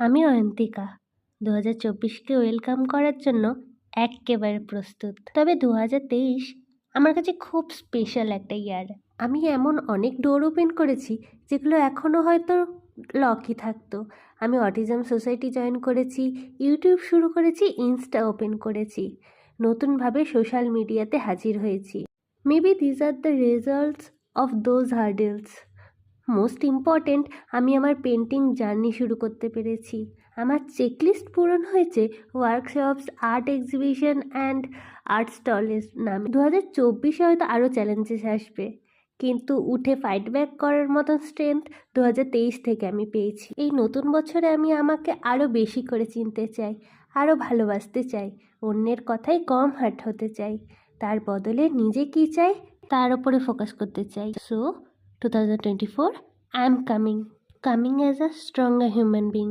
আমি অয়ন্তিকা 2024কে ওয়েলকাম করার জন্য এক্কেবারে প্রস্তুত। তবে 2023 আমার কাছে খুব স্পেশাল একটা ইয়ার। আমি এমন অনেক ডোর ওপেন করেছি যেগুলো এখনও হয়তো লকই থাকতো। আমি অটিজম সোসাইটি জয়েন করেছি, ইউটিউব শুরু করেছি, ইনস্টা ওপেন করেছি, নতুনভাবে সোশ্যাল মিডিয়াতে হাজির হয়েছি। Maybe these are the results of those hurdles. Most important, আমি আমার পেন্টিং জার্নি শুরু করতে পেরেছি। আমার চেকলিস্ট পূরণ হয়েছে workshops, art exhibition and art স্টলের নামে। 2024 হয়তো আরও চ্যালেঞ্জেস আসবে, কিন্তু উঠে ফাইট ব্যাক করার মতন স্ট্রেংথ 2023 থেকে আমি পেয়েছি। এই নতুন বছরে আমি আমাকে আরও বেশি করে চিনতে চাই, আরও ভালোবাসতে চাই, অন্যের কথায় কম হার্ট হতে চাই, তার বদলে নিজে কী চাই তার উপরে ফোকাস করতে চাই। So 2024, I am coming as a stronger human being.